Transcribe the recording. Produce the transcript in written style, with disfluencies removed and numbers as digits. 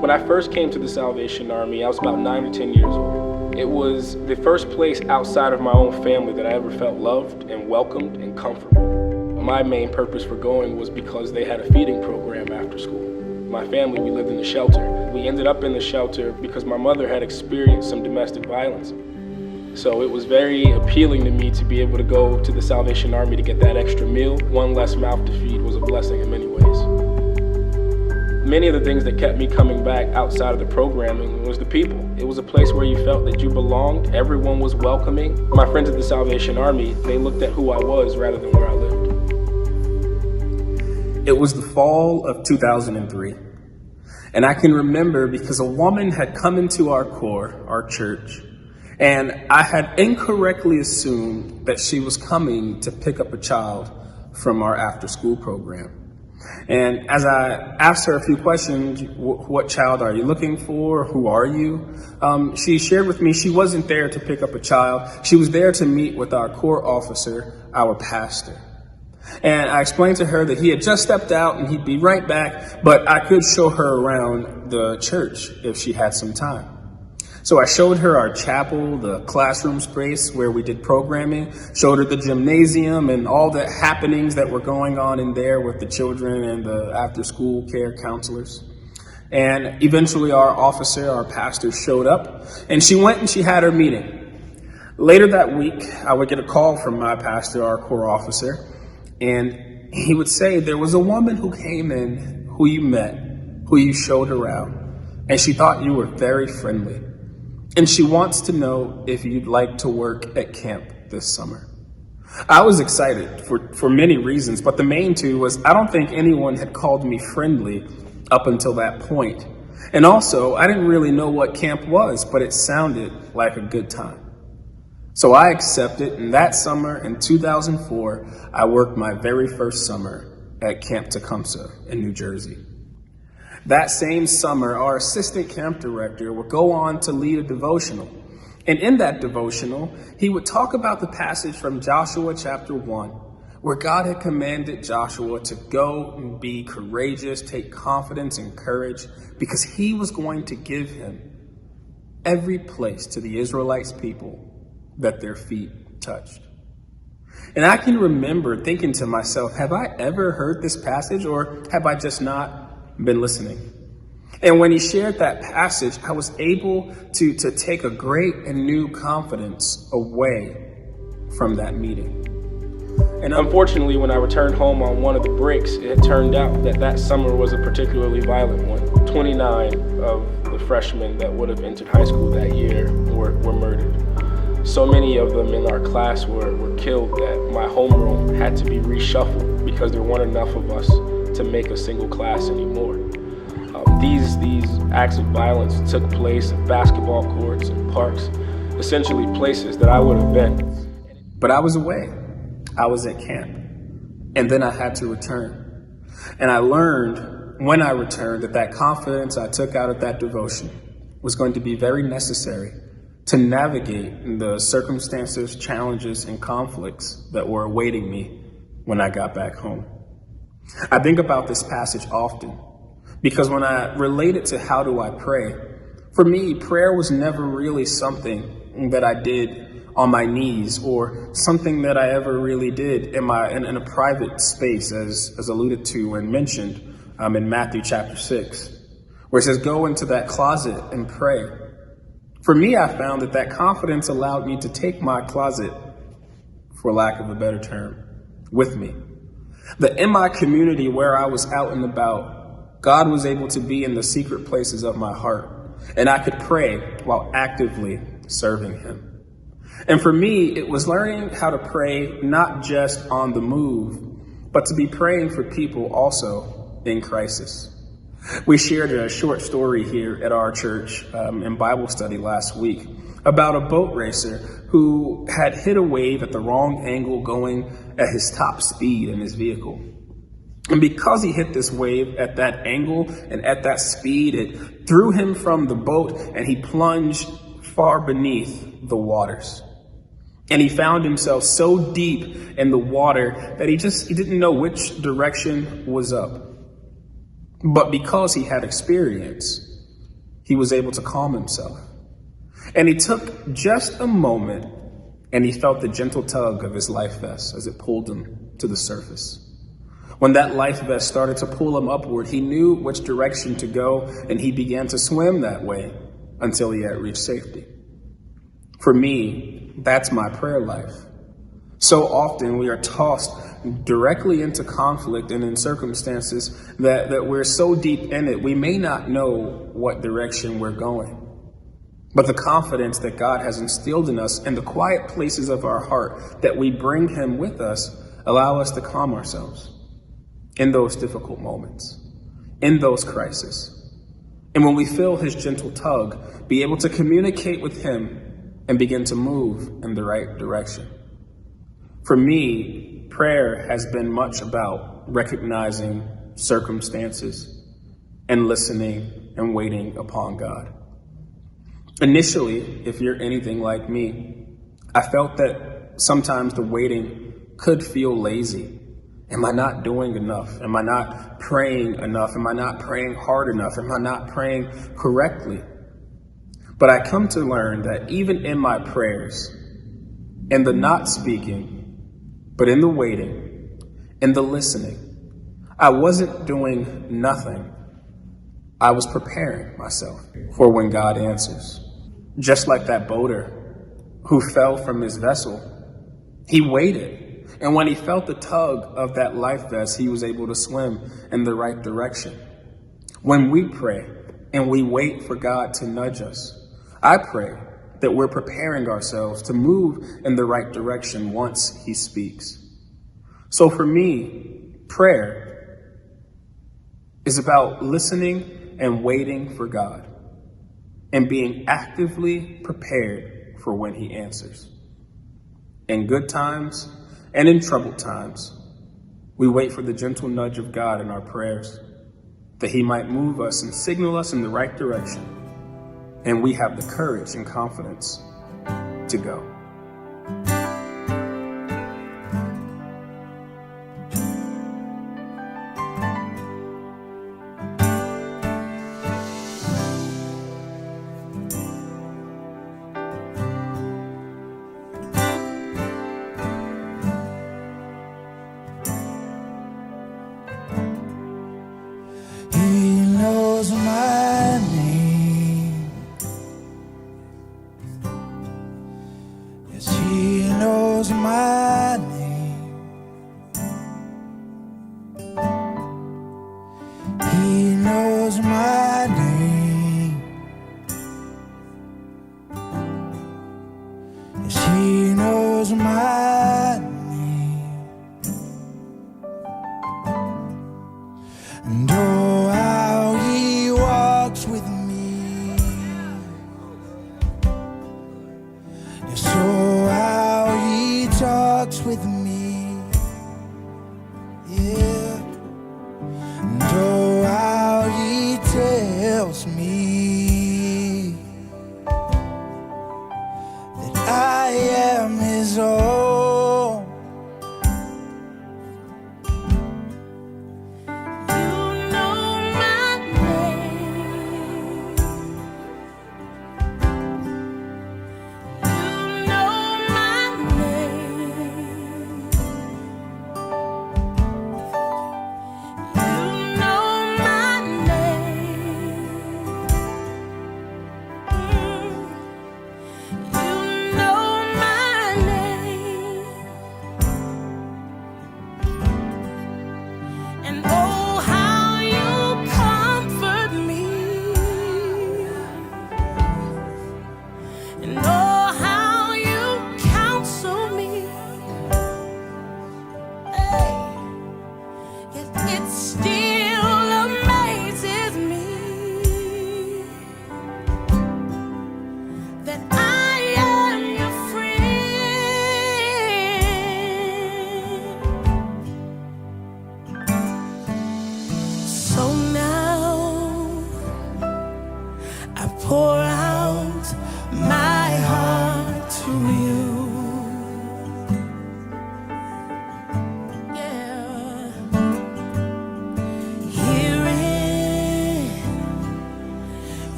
When I first came to the Salvation Army, I was about 9 or 10 years old. It was the first place outside of my own family that I ever felt loved and welcomed and comfortable. My main purpose for going was because they had a feeding program after school. My family, we lived in the shelter. We ended up in the shelter because my mother had experienced some domestic violence. So it was very appealing to me to be able to go to the Salvation Army to get that extra meal. One less mouth to feed was a blessing in many ways. Many of the things that kept me coming back outside of the programming was the people. It was a place where you felt that you belonged, everyone was welcoming. My friends at the Salvation Army, they looked at who I was rather than where I lived. It was the fall of 2003. And I can remember because a woman had come into our corps, our church, and I had incorrectly assumed that she was coming to pick up a child from our after-school program. And as I asked her a few questions, what child are you looking for? Who are you? She shared with me she wasn't there to pick up a child. She was there to meet with our corps officer, our pastor. And I explained to her that he had just stepped out and he'd be right back, but I could show her around the church if she had some time. So I showed her our chapel, the classroom space where we did programming, showed her the gymnasium and all the happenings that were going on in there with the children and the after-school care counselors. And eventually our officer, our pastor, showed up, and she went and she had her meeting. Later that week, I would get a call from my pastor, our corps officer, and he would say there was a woman who came in, who you met, who you showed around, and she thought you were very friendly. And she wants to know if you'd like to work at camp this summer. I was excited for many reasons, but the main two was I don't think anyone had called me friendly up until that point. And also, I didn't really know what camp was, but it sounded like a good time. So I accepted, and that summer in 2004, I worked my very first summer at Camp Tecumseh in New Jersey. That same summer, our assistant camp director would go on to lead a devotional. And in that devotional, he would talk about the passage from Joshua chapter 1, where God had commanded Joshua to go and be courageous, take confidence and courage, because he was going to give him every place to the Israelites people that their feet touched. And I can remember thinking to myself, have I ever heard this passage, or have I just not been listening? And when he shared that passage, I was able to take a great and new confidence away from that meeting. And unfortunately, when I returned home on one of the breaks, it turned out that summer was a particularly violent one. 29 of the freshmen that would have entered high school that year were murdered. So many of them in our class were killed that my homeroom had to be reshuffled because there weren't enough of us to make a single class anymore. These acts of violence took place at basketball courts and parks, essentially places that I would have been. But I was away. I was at camp. And then I had to return. And I learned when I returned that confidence I took out of that devotion was going to be very necessary to navigate the circumstances, challenges, and conflicts that were awaiting me when I got back home. I think about this passage often because when I relate it to how do I pray, for me, prayer was never really something that I did on my knees or something that I ever really did in a private space, as alluded to and mentioned in Matthew chapter 6, where it says, go into that closet and pray. For me, I found that confidence allowed me to take my closet, for lack of a better term, with me. That in my community where I was out and about, God was able to be in the secret places of my heart, and I could pray while actively serving him. And for me, it was learning how to pray not just on the move, but to be praying for people also in crisis. We shared a short story here at our church in Bible study last week about a boat racer who had hit a wave at the wrong angle going at his top speed in his vehicle. And because he hit this wave at that angle and at that speed, it threw him from the boat and he plunged far beneath the waters. And he found himself so deep in the water that he didn't know which direction was up. But because he had experience, he was able to calm himself. And he took just a moment and he felt the gentle tug of his life vest as it pulled him to the surface. When that life vest started to pull him upward, he knew which direction to go, and he began to swim that way until he had reached safety. For me, that's my prayer life. So often we are tossed directly into conflict and in circumstances that we're so deep in it, we may not know what direction we're going. But the confidence that God has instilled in us in the quiet places of our heart, that we bring him with us, allow us to calm ourselves in those difficult moments, in those crises. And when we feel his gentle tug, be able to communicate with him and begin to move in the right direction. For me, prayer has been much about recognizing circumstances and listening and waiting upon God. Initially, if you're anything like me, I felt that sometimes the waiting could feel lazy. Am I not doing enough? Am I not praying enough? Am I not praying hard enough? Am I not praying correctly? But I come to learn that even in my prayers, in the not speaking, but in the waiting, in the listening, I wasn't doing nothing. I was preparing myself for when God answers. Just like that boater who fell from his vessel, he waited. And when he felt the tug of that life vest, he was able to swim in the right direction. When we pray and we wait for God to nudge us, I pray that we're preparing ourselves to move in the right direction once he speaks. So for me, prayer is about listening and waiting for God and being actively prepared for when he answers. In good times and in troubled times, we wait for the gentle nudge of God in our prayers, that he might move us and signal us in the right direction, and we have the courage and confidence to go.